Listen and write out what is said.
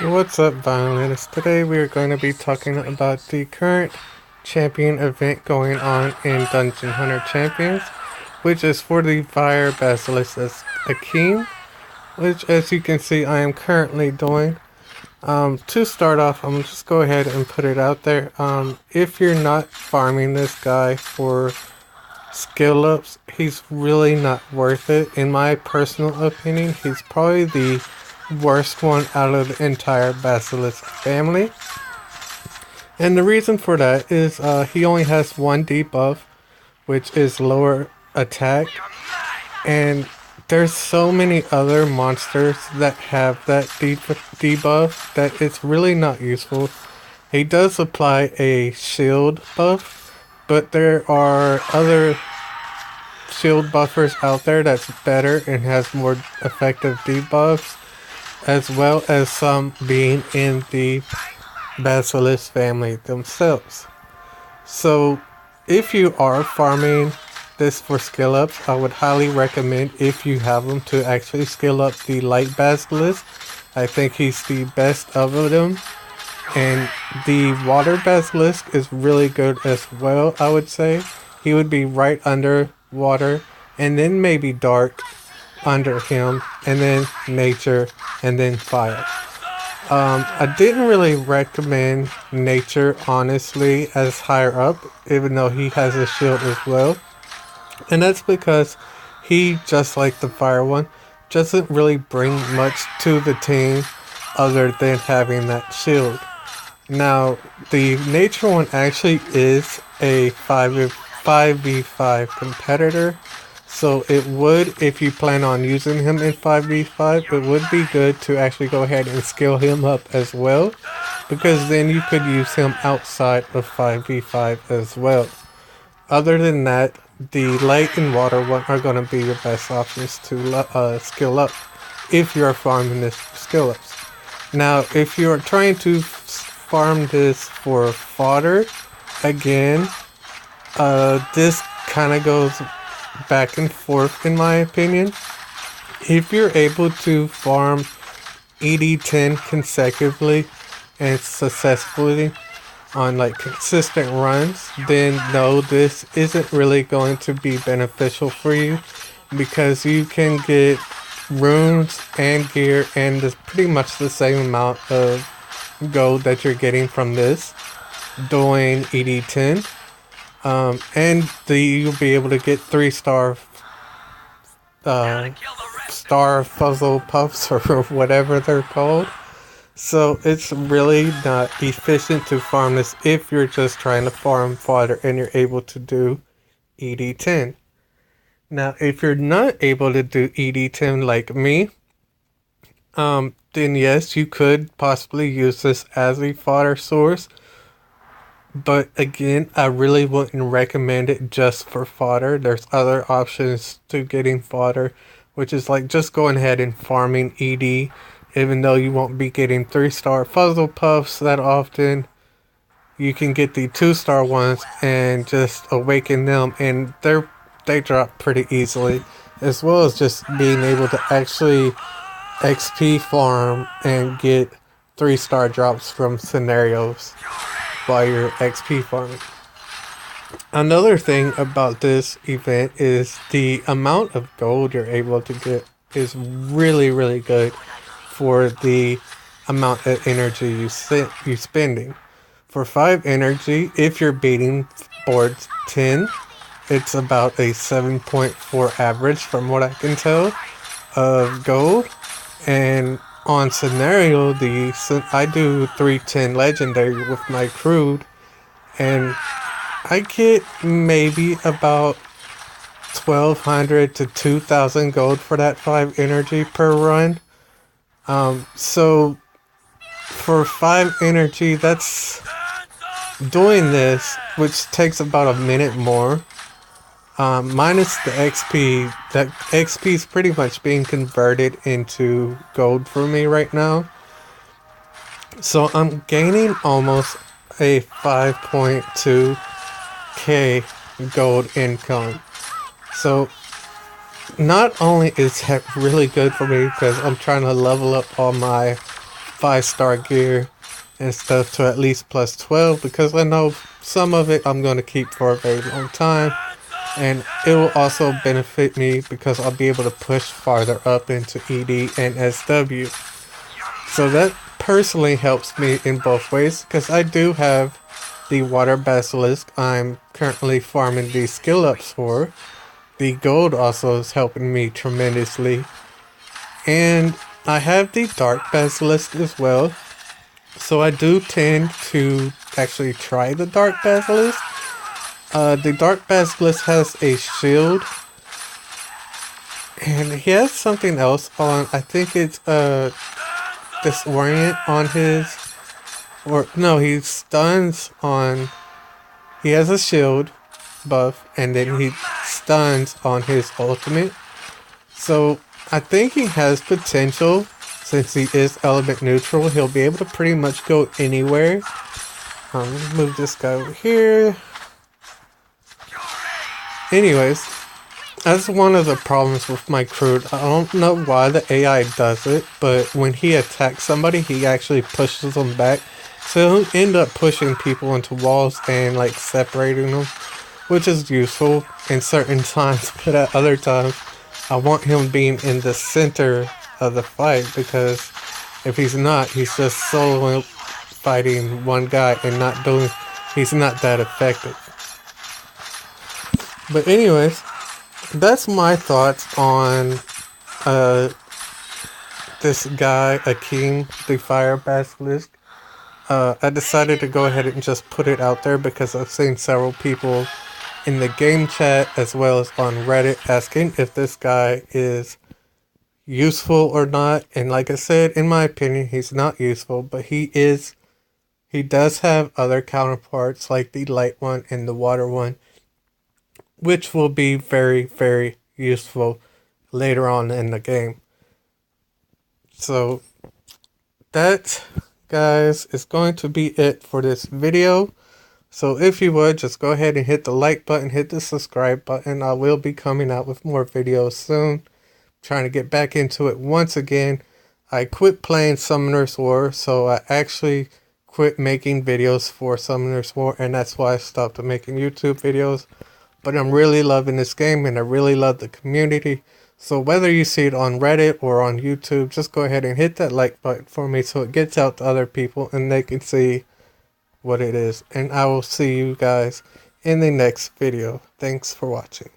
What's up, Violinists? Today we are going to be talking about the current champion event going on in Dungeon Hunter Champions, which is for the Fire Basilisk as Akim, which as you can see I am currently doing. To start off, I'm just go ahead and put it out there. If you're not farming this guy for skill ups, he's really not worth it. In my personal opinion, he's probably the worst one out of the entire Basilisk family. And the reason for that is he only has one debuff, which is lower attack. And there's so many other monsters that have that debuff that it's really not useful. He does apply a shield buff, but there are other shield buffers out there that's better and has more effective debuffs, as well as some being in the Basilisk family themselves. So if you are farming this for skill ups, I would highly recommend, if you have them, to actually skill up the Light Basilisk. I think he's the best of them. And the Water Basilisk is really good as well, I would say. He would be right under water, and then maybe dark under him, and then nature, and then fire. I didn't really recommend nature, honestly, as higher up, even though he has a shield as well. And that's because he, just like the fire one, doesn't really bring much to the team other than having that shield. Now, the nature one actually is a 5v5 competitor. So it would, if you plan on using him in 5v5, it would be good to actually go ahead and skill him up as well, because then you could use him outside of 5v5 as well. Other than that, the light and water one are going to be your best options to skill up if you're farming this for skill ups. Now, if you're trying to farm this for fodder, again, this kind of goes back and forth in my opinion. If you're able to farm ED10 consecutively and successfully on like consistent runs, then no, this isn't really going to be beneficial for you, because you can get runes and gear and pretty much the same amount of gold that you're getting from this doing ED10. And you'll be able to get 3-star star puzzle puffs or whatever they're called. So it's really not efficient to farm this if you're just trying to farm fodder and you're able to do ED10. Now, if you're not able to do ED10 like me, then yes, you could possibly use this as a fodder source. But again, I really wouldn't recommend it just for fodder. There's other options to getting fodder, which is like just going ahead and farming ED, even though you won't be getting 3-star puzzle puffs that often. You can get the 2-star ones and just awaken them, and they drop pretty easily, as well as just being able to actually XP farm and get 3-star drops from scenarios while you're XP farming. Another thing about this event is the amount of gold you're able to get is really, really good for the amount of energy you're spending. For 5 energy, if you're beating boards 10, it's about a 7.4 average from what I can tell of gold. And on scenario, I do 310 legendary with my crude, and I get maybe about 1,200 to 2,000 gold for that 5 energy per run. So for 5 energy, that's doing this, which takes about a minute more. Minus the XP, that XP is pretty much being converted into gold for me right now. So I'm gaining almost a 5.2k gold income. So not only is that really good for me because I'm trying to level up all my 5-star gear and stuff to at least plus 12, because I know some of it I'm going to keep for a very long time, and it will also benefit me because I'll be able to push farther up into ED and SW. So that personally helps me in both ways, because I do have the Water Basilisk I'm currently farming the skill ups for. The gold also is helping me tremendously. And I have the Dark Basilisk as well. So I do tend to actually try the Dark Basilisk. The Dark Basilisk has a shield. And he has something else on, I think it's Disorient on his... Or, no, he stuns on... He has a shield buff, and then he stuns on his ultimate. So I think he has potential. Since he is element neutral, he'll be able to pretty much go anywhere. Let's move this guy over here. Anyways, that's one of the problems with my crew. I don't know why the AI does it, but when he attacks somebody, he actually pushes them back. So he'll end up pushing people into walls and like separating them, which is useful in certain times, but at other times, I want him being in the center of the fight, because if he's not, he's just solo fighting one guy and he's not that effective. But anyways, that's my thoughts on this guy, Akim the Fire Basilisk. I decided to go ahead and just put it out there because I've seen several people in the game chat as well as on Reddit asking if this guy is useful or not. And like I said, in my opinion, he's not useful, but he does have other counterparts like the light one and the water one, which will be very, very useful later on in the game. So that, guys, is going to be it for this video. So if you would, just go ahead and hit the like button, hit the subscribe button. I will be coming out with more videos soon. Trying to get back into it once again. I quit playing Summoner's War, so I actually quit making videos for Summoner's War, and that's why I stopped making YouTube videos. But I'm really loving this game, and I really love the community. So whether you see it on Reddit or on YouTube, just go ahead and hit that like button for me so it gets out to other people and they can see what it is. And I will see you guys in the next video. Thanks for watching.